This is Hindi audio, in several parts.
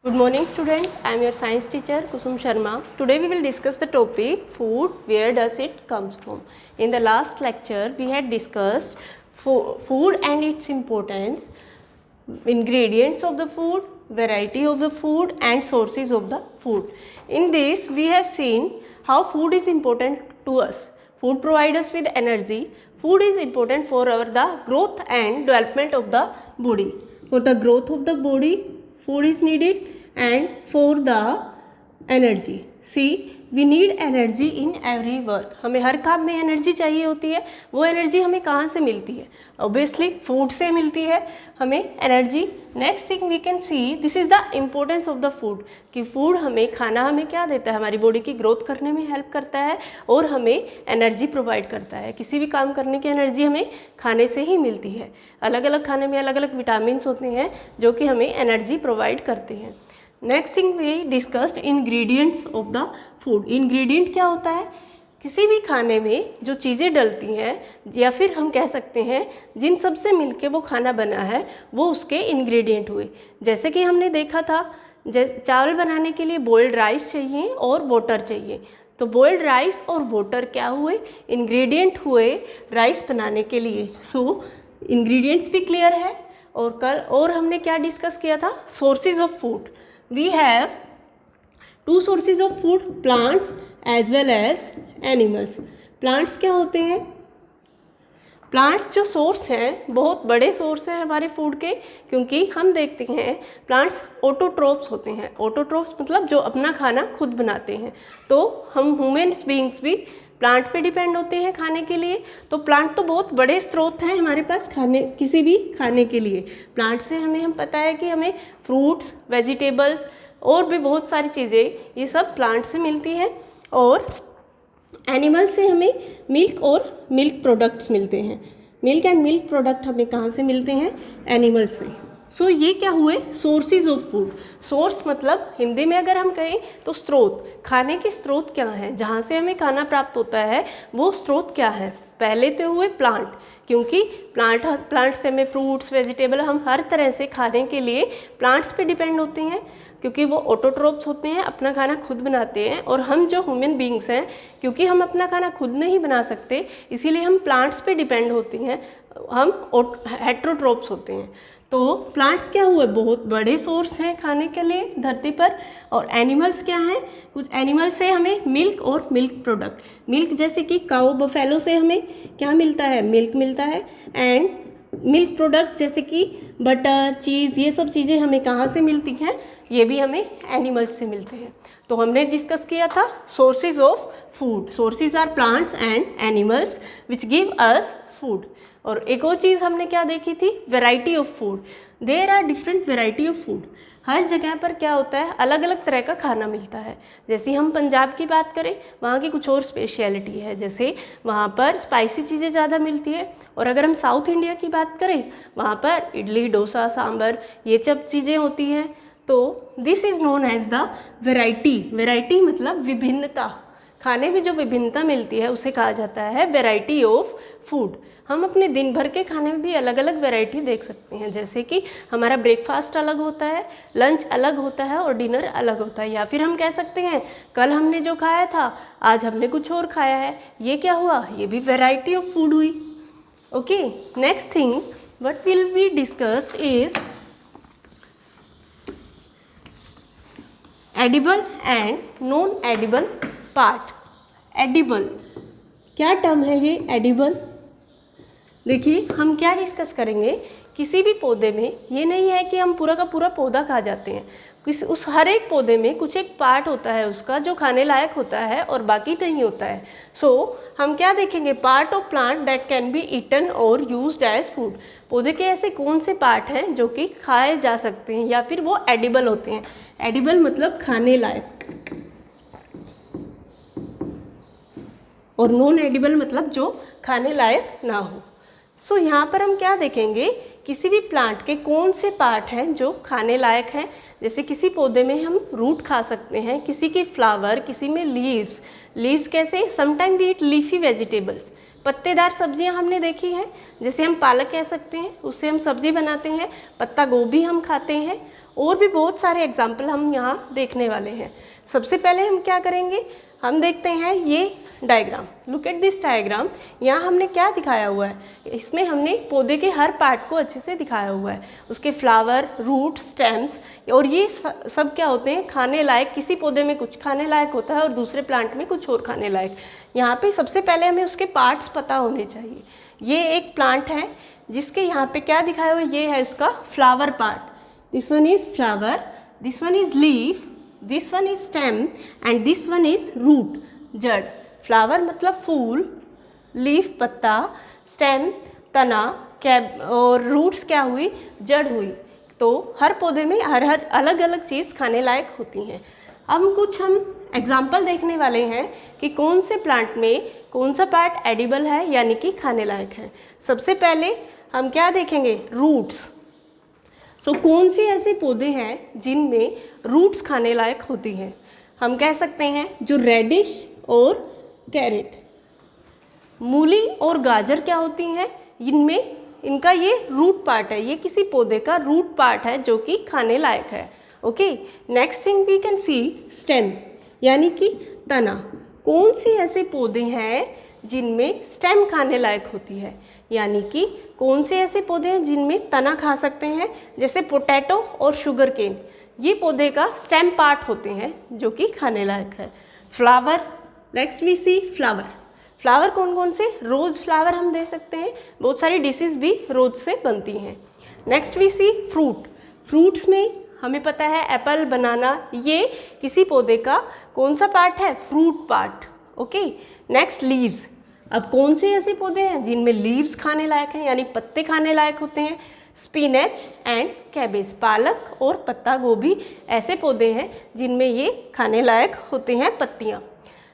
Good morning students, I am your science teacher Kusum Sharma. Today we will discuss the topic food, where does it comes from. In the last lecture we had discussed food and its importance, ingredients of the food, variety of the food and sources of the food. In this we have seen how food is important to us. Food provides us with energy. Food is important for the growth and development of the body. For the growth of the body, food is needed, and for the energy. See, we need energy in every work. हमें हर काम में एनर्जी चाहिए होती है. वो एनर्जी हमें कहाँ से मिलती है? Obviously फूड से मिलती है हमें energy. Next thing we can see, this is the importance of the food, कि फूड हमें खाना हमें क्या देता है, हमारी बॉडी की ग्रोथ करने में हेल्प करता है और हमें एनर्जी प्रोवाइड करता है. किसी भी काम करने की एनर्जी हमें खाने से ही मिलती है. अलग अलग खाने में अलग अलग विटामिन्स होते हैं जो कि हमें एनर्जी प्रोवाइड करते हैं. Next thing we discussed ingredients of the food. Ingredient क्या होता है? किसी भी खाने में जो चीज़ें डलती हैं या फिर हम कह सकते हैं जिन सब से मिलके वो खाना बना है वो उसके इंग्रेडिएंट हुए. जैसे कि हमने देखा था, चावल बनाने के लिए बॉइल्ड राइस चाहिए और वाटर चाहिए. तो बॉइल्ड राइस और वाटर क्या हुए? इंग्रेडिएंट हुए राइस बनाने के लिए. सो इंग्रेडिएंट्स भी क्लियर है. और हमने क्या डिस्कस किया था? Sources of food. We have two sources of food, plants as well as animals. Plants क्या होते हैं? प्लांट्स जो सोर्स हैं बहुत बड़े सोर्स हैं हमारे फूड के, क्योंकि हम देखते हैं प्लांट्स ऑटोट्रोप्स होते हैं. ऑटोट्रोप्स मतलब जो अपना खाना खुद बनाते हैं. तो हम ह्यूमन्स बीइंग्स भी प्लांट पे डिपेंड होते हैं खाने के लिए. तो प्लांट तो बहुत बड़े स्रोत हैं हमारे पास खाने, किसी भी खाने के लिए. प्लांट से हम पता है कि हमें फ्रूट्स, वेजिटेबल्स और भी बहुत सारी चीज़ें ये सब प्लांट से मिलती हैं. और एनिमल से हमें मिल्क और मिल्क प्रोडक्ट्स मिलते हैं. मिल्क एंड मिल्क प्रोडक्ट हमें कहाँ से मिलते हैं? एनिमल से. सो ये क्या हुए? Sources of food. सोर्स मतलब हिंदी में अगर हम कहें तो स्रोत. खाने के स्रोत क्या हैं? जहाँ से हमें खाना प्राप्त होता है वो स्रोत क्या है? पहले तो हुए प्लांट, क्योंकि प्लांट से हमें फ्रूट्स, वेजिटेबल, हम हर तरह से खाने के लिए प्लांट्स पे डिपेंड होते हैं, क्योंकि वो ऑटोट्रोप्स होते हैं, अपना खाना खुद बनाते हैं. और हम जो ह्यूमन बीइंग्स हैं, क्योंकि हम अपना खाना खुद नहीं बना सकते, इसीलिए हम प्लांट्स पे डिपेंड होते हैं. हम हेट्रोट्रोप्स होते हैं. तो प्लांट्स क्या हुए? बहुत बड़े सोर्स हैं खाने के लिए धरती पर. और एनिमल्स क्या हैं? कुछ एनिमल से हमें मिल्क और मिल्क प्रोडक्ट. मिल्क जैसे कि काऊ, बफेलो से हमें क्या मिलता है? मिल्क मिलता है. एंड मिल्क प्रोडक्ट जैसे कि बटर, चीज़, ये सब चीज़ें हमें कहाँ से मिलती हैं? ये भी हमें एनिमल्स से मिलते हैं. तो हमने डिस्कस किया था sources of food. Sources are plants and animals which give us food. और एक और चीज़ हमने क्या देखी थी? Variety of food. There are different variety of food. हर जगह पर क्या होता है? अलग अलग तरह का खाना मिलता है. जैसे हम पंजाब की बात करें, वहाँ की कुछ और स्पेशलिटी है. जैसे वहाँ पर स्पाइसी चीज़ें ज़्यादा मिलती है. और अगर हम साउथ इंडिया की बात करें, वहाँ पर इडली, डोसा, सांभर, ये सब चीज़ें होती हैं. तो this is known as the variety. Variety मतलब विभिन्नता. खाने में जो विभिन्नता मिलती है उसे कहा जाता है वैरायटी ऑफ फूड. हम अपने दिन भर के खाने में भी अलग अलग वैरायटी देख सकते हैं. जैसे कि हमारा ब्रेकफास्ट अलग होता है, लंच अलग होता है और डिनर अलग होता है. या फिर हम कह सकते हैं कल हमने जो खाया था आज हमने कुछ और खाया है. ये क्या हुआ? ये भी वैरायटी ऑफ फूड हुई. Okay, next thing what will be discussed is edible and non edible part. Edible क्या टर्म है ये? एडिबल. देखिए हम क्या डिस्कस करेंगे. किसी भी पौधे में ये नहीं है कि हम पूरा का पूरा पौधा खा जाते हैं. उस हर एक पौधे में कुछ एक पार्ट होता है उसका जो खाने लायक होता है और बाकी नहीं होता है. सो हम क्या देखेंगे? Part of plant that can be eaten और यूज्ड एज फूड. पौधे के ऐसे कौन से पार्ट हैं जो कि खाए जा सकते हैं या फिर वो एडिबल होते हैं. एडिबल मतलब खाने लायक, और नॉन एडिबल मतलब जो खाने लायक ना हो. सो यहाँ पर हम क्या देखेंगे? किसी भी प्लांट के कौन से पार्ट हैं जो खाने लायक हैं. जैसे किसी पौधे में हम रूट खा सकते हैं, किसी के फ्लावर, किसी में लीव्स। लीव्स कैसे? Sometime we eat leafy vegetables, पत्तेदार सब्जियां हमने देखी हैं, जैसे हम पालक कह सकते हैं, उससे हम सब्जी बनाते हैं। पत्ता गोभी हम खाते हैं, और भी बहुत सारे एग्जाम्पल हम यहाँ देखने वाले हैं। सबसे पहले हम क्या करेंगे, हम देखते हैं ये diagram. Look at this diagram. यहाँ हमने क्या दिखाया हुआ है, इसमें हमने पौधे के हर पार्ट को अच्छे से दिखाया हुआ है, उसके फ्लावर, रूट, स्टेम्स, और ये सब क्या होते हैं, खाने लायक। किसी पौधे में कुछ खाने लायक होता है और दूसरे प्लांट में कुछ और खाने लायक। यहाँ पे सबसे पहले हमें उसके पार्ट्स पता होने चाहिए। ये एक प्लांट है जिसके यहाँ पे क्या दिखाया हुआ है, ये है इसका flower part. This one is flower, this one is leaf, this one is stem and this one is root, जड़। फ्लावर मतलब फूल, लीफ पत्ता, स्टेम तना, कैब, और रूट्स क्या हुई, जड़ हुई। तो हर पौधे में हर अलग अलग चीज़ खाने लायक होती हैं। हम एग्जाम्पल देखने वाले हैं कि कौन से प्लांट में कौन सा पार्ट एडिबल है, यानी कि खाने लायक है। सबसे पहले हम क्या देखेंगे, रूट्स। कौन से ऐसे पौधे हैं जिनमें रूट्स खाने लायक होती हैं? हम कह सकते हैं जो रेडिश और कैरेट। मूली और गाजर क्या होती हैं, इनमें इनका ये रूट पार्ट है, ये किसी पौधे का रूट पार्ट है जो कि खाने लायक है। Okay, next thing we can see stem, यानी कि तना। कौन से ऐसे पौधे हैं जिनमें स्टेम खाने लायक होती है, यानी कि कौन से ऐसे पौधे हैं जिनमें तना खा सकते हैं, जैसे पोटैटो और शुगर केन, ये पौधे का स्टेम पार्ट होते हैं जो कि खाने लायक है। Flower, next we see flower. Flower कौन कौन से, रोज़ फ्लावर हम दे सकते हैं, बहुत सारी डिशेस भी रोज़ से बनती हैं। Next we see fruit. Fruits में हमें पता है एप्पल, बनाना, ये किसी पौधे का कौन सा पार्ट है, fruit part. Okay, next leaves. अब कौन से ऐसे पौधे हैं जिनमें लीव्स खाने लायक हैं, यानी पत्ते खाने लायक होते हैं? स्पिनच एंड कैबेज, पालक और पत्ता गोभी ऐसे पौधे हैं जिनमें ये खाने लायक होते हैं, पत्तियाँ।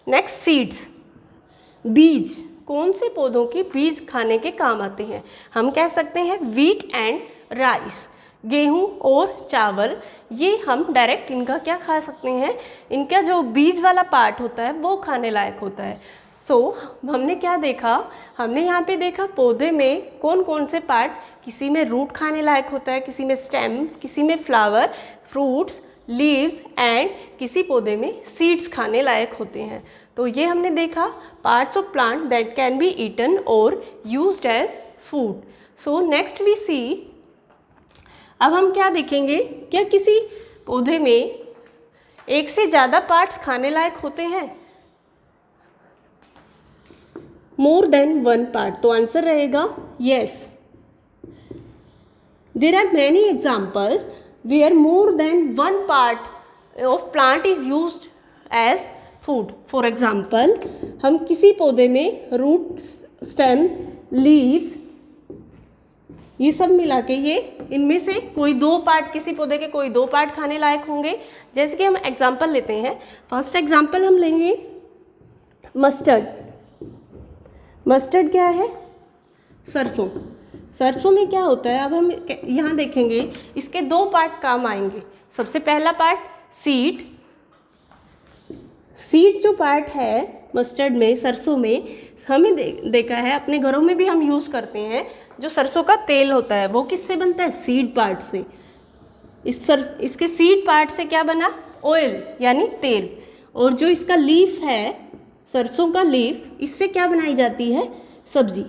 नेक्स्ट सीड्स, बीज। कौन से पौधों के बीज खाने के काम आते हैं? हम कह सकते हैं व्हीट एंड राइस, गेहूं और चावल। ये हम डायरेक्ट इनका क्या खा सकते हैं, इनका जो बीज वाला पार्ट होता है वो खाने लायक होता है। हमने क्या देखा, हमने यहाँ पे देखा पौधे में कौन कौन से पार्ट, किसी में रूट खाने लायक होता है, किसी में स्टेम, किसी में फ्लावर, फ्रूट्स, लीव्स एंड किसी पौधे में सीड्स खाने लायक होते हैं। तो ये हमने देखा parts of plant that can be eaten और used as food. Next we see, अब हम क्या देखेंगे, क्या किसी पौधे में एक से ज़्यादा पार्ट्स खाने लायक होते हैं? मोर देन वन पार्ट, तो आंसर रहेगा yes. There are many examples where more than one part of plant is used as food. For example, हम किसी पौधे में रूट, स्टेम, लीव्स, ये सब मिला के ये इनमें से कोई दो पार्ट, किसी पौधे के कोई दो पार्ट खाने लायक होंगे। जैसे कि हम एग्जाम्पल लेते हैं, फर्स्ट एग्जाम्पल हम लेंगे मस्टर्ड। मस्टर्ड क्या है, सरसों। सरसों में क्या होता है, अब हम यहाँ देखेंगे इसके दो पार्ट काम आएंगे। सबसे पहला पार्ट सीड। सीड जो पार्ट है मस्टर्ड में, सरसों में, हमें देखा है अपने घरों में भी हम यूज़ करते हैं। जो सरसों का तेल होता है वो किससे बनता है, सीड पार्ट से। इसके सीड पार्ट से क्या बना, ऑयल यानी तेल। और जो इसका लीफ है, सरसों का लीफ, इससे क्या बनाई जाती है, सब्जी।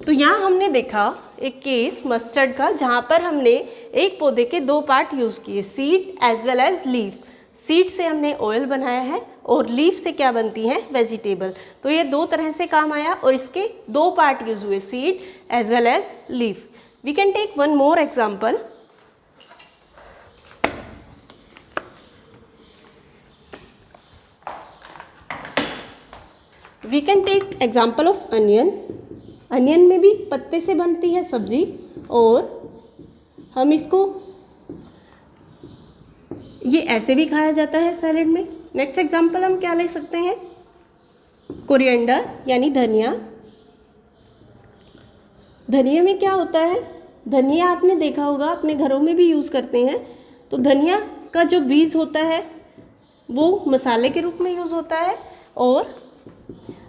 तो यहाँ हमने देखा एक केस मस्टर्ड का, जहाँ पर हमने एक पौधे के दो पार्ट यूज़ किए, seed as well as leaf. Seed से हमने ऑयल बनाया है और लीफ से क्या बनती है, वेजिटेबल। तो ये दो तरह से काम आया और इसके दो पार्ट यूज हुए, seed as well as leaf. We can take one more example. We can take example of onion. Onion में भी पत्ते से बनती है सब्जी और हम इसको ये ऐसे भी खाया जाता है सैलेड में। नेक्स्ट एग्जाम्पल हम क्या ले सकते हैं, कोरिएंडर यानी धनिया। धनिया में क्या होता है, धनिया आपने देखा होगा, अपने घरों में भी यूज़ करते हैं। तो धनिया का जो बीज होता है वो मसाले के रूप में यूज़ होता है, और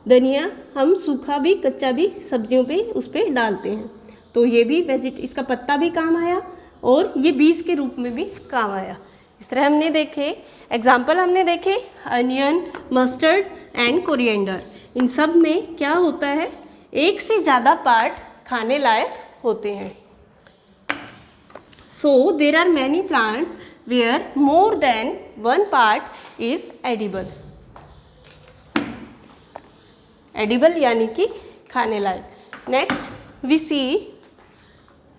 धनिया हम सूखा भी कच्चा भी सब्जियों पे उस पर डालते हैं। तो ये भी इसका पत्ता भी काम आया और ये बीज के रूप में भी काम आया। इस तरह हमने देखे एग्जाम्पल, हमने देखे अनियन, मस्टर्ड एंड कोरिएंडर। इन सब में क्या होता है, एक से ज़्यादा पार्ट खाने लायक होते हैं। So there are many plants where more than one part is edible. Edible यानी कि खाने लायक। Next we see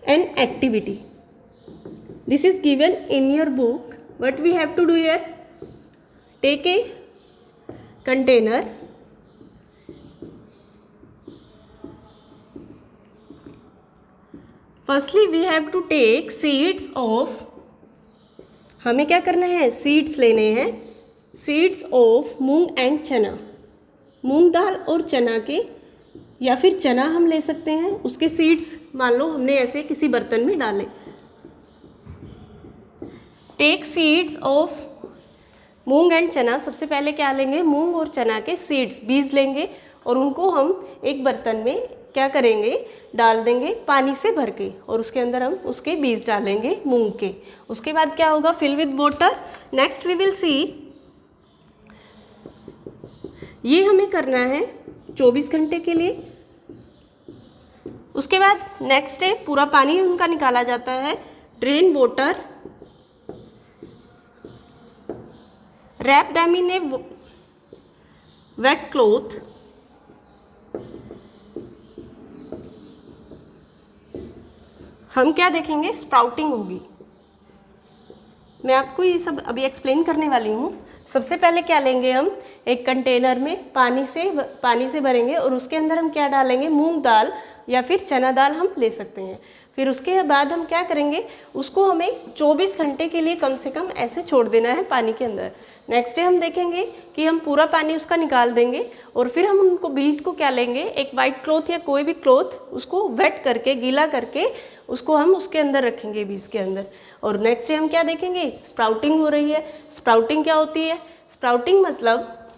an activity. This is given in your book. What we have to do here? Take a container. Firstly we have to take seeds of, हमें क्या करना है, सीड्स लेने हैं, सीड्स ऑफ मूंग एंड चना। मूंग दाल और चना के, या फिर चना हम ले सकते हैं, उसके सीड्स मान लो हमने ऐसे किसी बर्तन में डाले। Take seeds of moong and chana. सबसे पहले क्या लेंगे, मूंग और चना के सीड्स, बीज लेंगे और उनको हम एक बर्तन में क्या करेंगे, डाल देंगे पानी से भर के, और उसके अंदर हम उसके बीज डालेंगे मूंग के। उसके बाद क्या होगा, fill with water. Next we will see, ये हमें करना है 24 घंटे के लिए। उसके बाद नेक्स्ट डे पूरा पानी उनका निकाला जाता है। Drain water, wrap them in a wet cloth. हम क्या देखेंगे, स्प्राउटिंग होगी। मैं आपको ये सब अभी एक्सप्लेन करने वाली हूँ। सबसे पहले क्या लेंगे, हम एक कंटेनर में पानी से भरेंगे और उसके अंदर हम क्या डालेंगे, मूंग दाल या फिर चना दाल हम ले सकते हैं। फिर उसके बाद हम क्या करेंगे, उसको हमें 24 घंटे के लिए कम से कम ऐसे छोड़ देना है पानी के अंदर। नेक्स्ट डे हम देखेंगे कि हम पूरा पानी उसका निकाल देंगे और फिर हम उनको बीज को क्या लेंगे, एक वाइट क्लॉथ या कोई भी क्लॉथ, उसको वेट करके, गीला करके उसको हम उसके अंदर रखेंगे, बीज के अंदर। और नेक्स्ट डे हम क्या देखेंगे, स्प्राउटिंग हो रही है। स्प्राउटिंग क्या होती है, स्प्राउटिंग मतलब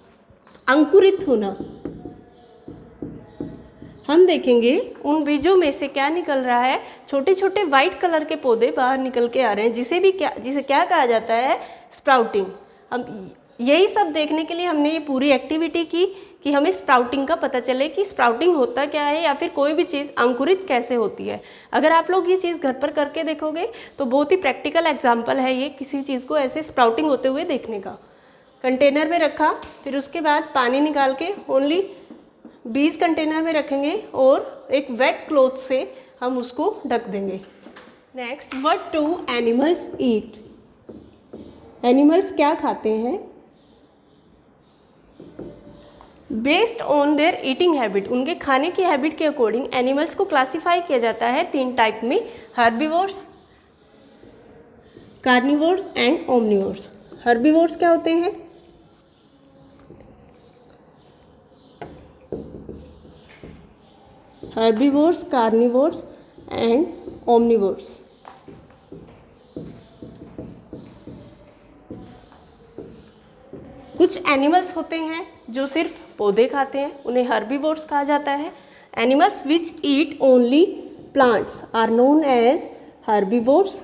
अंकुरित होना। हम देखेंगे उन बीजों में से क्या निकल रहा है, छोटे छोटे वाइट कलर के पौधे बाहर निकल के आ रहे हैं, जिसे क्या कहा जाता है, स्प्राउटिंग। हम यही सब देखने के लिए हमने ये पूरी एक्टिविटी की कि हमें स्प्राउटिंग का पता चले कि स्प्राउटिंग होता क्या है, या फिर कोई भी चीज़ अंकुरित कैसे होती है। अगर आप लोग ये चीज़ घर पर करके देखोगे तो बहुत ही प्रैक्टिकल एग्जाम्पल है ये, किसी चीज़ को ऐसे स्प्राउटिंग होते हुए देखने का। कंटेनर में रखा, फिर उसके बाद पानी निकाल के ओनली 20 कंटेनर में रखेंगे और एक वेट क्लॉथ से हम उसको ढक देंगे। Next, what do animals eat. Animals क्या खाते हैं, based on their eating habit, उनके खाने की हैबिट के अकॉर्डिंग एनिमल्स को क्लासीफाई किया जाता है 3 टाइप में, herbivores, carnivores and omnivores. Herbivores क्या होते हैं, herbivores, carnivores and omnivores. कुछ एनिमल्स होते हैं जो सिर्फ पौधे खाते हैं, उन्हें हर्बीवोर्स कहा जाता है। Animals which eat only plants are known as herbivores.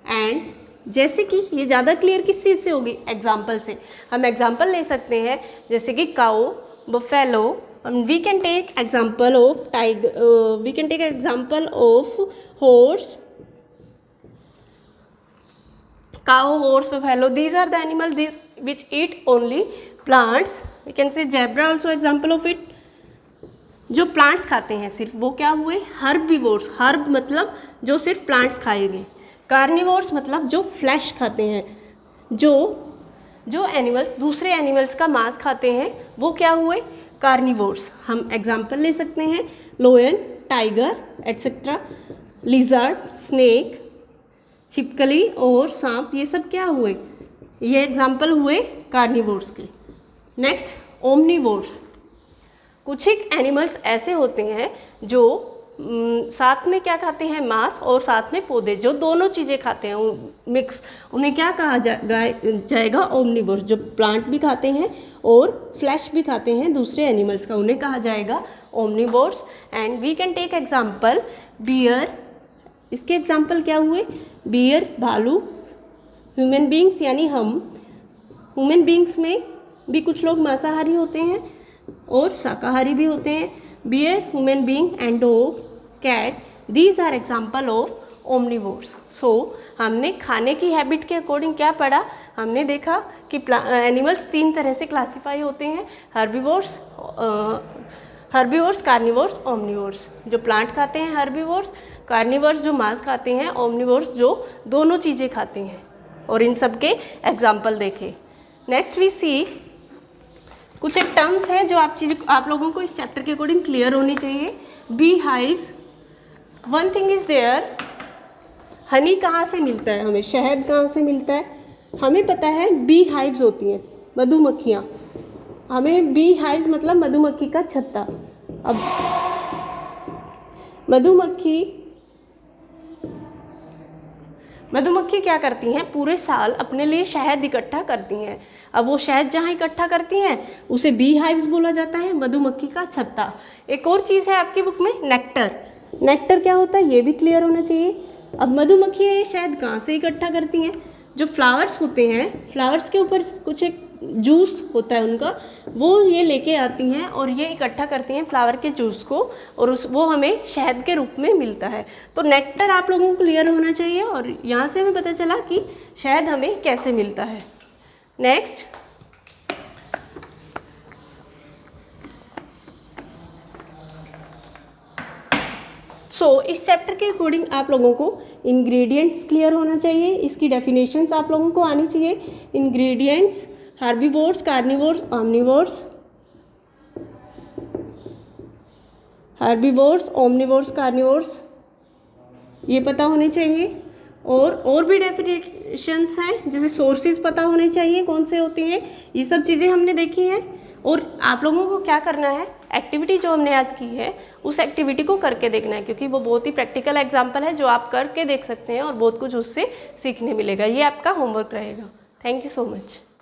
And जैसे कि ये ज़्यादा क्लियर किस चीज़ से होगी, एग्जाम्पल से। हम एग्जाम्पल ले सकते हैं जैसे कि काऊ, buffalo. We can take example of tiger. We can take example of horse, cow, horse, buffalo. These are the animals which eat only plants. We can say zebra also example of it. जो प्लांट्स खाते हैं सिर्फ, वो क्या हुए, हर्बीवोर्स। हर्ब मतलब जो सिर्फ प्लांट्स खाएंगे। कार्निवोर्स मतलब जो फ्लैश खाते हैं, जो एनिमल्स दूसरे एनिमल्स का मांस खाते हैं, वो क्या हुए, कार्निवोर्स। हम एग्जाम्पल ले सकते हैं, लोयन, टाइगर एट्सेट्रा, लिजर्ड, स्नेक, छिपकली और सांप। ये सब क्या हुए, ये एग्जाम्पल हुए कार्निवोर्स के। Next, omnivores. कुछ एक एनिमल्स ऐसे होते हैं जो साथ में क्या खाते हैं, मांस, और साथ में पौधे, जो दोनों चीज़ें खाते हैं मिक्स, उन्हें क्या कहा जाएगा, ओमनिवोर्स। जो प्लांट भी खाते हैं और फ्लैश भी खाते हैं दूसरे एनिमल्स का, उन्हें कहा जाएगा omnivores. And we can take example bear. इसके एग्जाम्पल क्या हुए, बियर, भालू, ह्यूमन बींग्स यानी हम। ह्यूमन बींग्स में भी कुछ लोग मांसाहारी होते हैं और शाकाहारी भी होते हैं। Bear, human being and dog, cat, these are example of omnivores. So हमने खाने की हैबिट के अकॉर्डिंग क्या पढ़ा, हमने देखा कि एनिमल्स 3 तरह से क्लासीफाई होते हैं, हर्बीवोर्स, कार्निवोर्स, ओमनिवोर्स। जो प्लांट खाते हैं हर्बीवोर्स, कार्निवोर्स जो मांस खाते हैं, ओमनिवोर्स जो दोनों चीज़ें खाते हैं। और इन सब के एग्जाम्पल देखे। नेक्स्ट वी सी कुछ एक टर्म्स हैं जो आप लोगों को इस चैप्टर के अकॉर्डिंग क्लियर होनी चाहिए। Bee hives, one thing is there, honey कहाँ से मिलता है हमें, शहद कहाँ से मिलता है, हमें पता है बी हाइव्स होती हैं, मधुमक्खियाँ। हमें बी हाइव्स मतलब मधुमक्खी का छत्ता। अब मधुमक्खी क्या करती हैं, पूरे साल अपने लिए शहद इकट्ठा करती हैं। अब वो शहद जहाँ इकट्ठा करती हैं उसे बी हाइव्स बोला जाता है, मधुमक्खी का छत्ता। एक और चीज़ है आपकी बुक में, नेक्टर। नेक्टर क्या होता है ये भी क्लियर होना चाहिए। अब मधुमक्खियाँ ये शहद कहाँ से इकट्ठा करती हैं, जो फ्लावर्स होते हैं, फ्लावर्स के ऊपर कुछ एक जूस होता है उनका, वो ये लेके आती हैं और ये इकट्ठा करती हैं फ्लावर के जूस को, और वो हमें शहद के रूप में मिलता है। तो नेक्टर आप लोगों को क्लियर होना चाहिए, और यहाँ से हमें पता चला कि शहद हमें कैसे मिलता है। नेक्स्ट, इस चैप्टर के अकॉर्डिंग आप लोगों को इंग्रेडिएंट्स क्लियर होना चाहिए, इसकी डेफिनेशंस आप लोगों को आनी चाहिए। Ingredients, herbivores, carnivores, omnivores, herbivores, omnivores, carnivores, ये पता होने चाहिए। और भी डेफिनेशंस हैं, जैसे सोर्सेज पता होने चाहिए कौन से होते हैं, ये सब चीज़ें हमने देखी हैं। और आप लोगों को क्या करना है, एक्टिविटी जो हमने आज की है उस एक्टिविटी को करके देखना है, क्योंकि वो बहुत ही प्रैक्टिकल एग्जाम्पल है जो आप करके देख सकते हैं और बहुत कुछ उससे सीखने मिलेगा। ये आपका होमवर्क रहेगा। Thank you so much.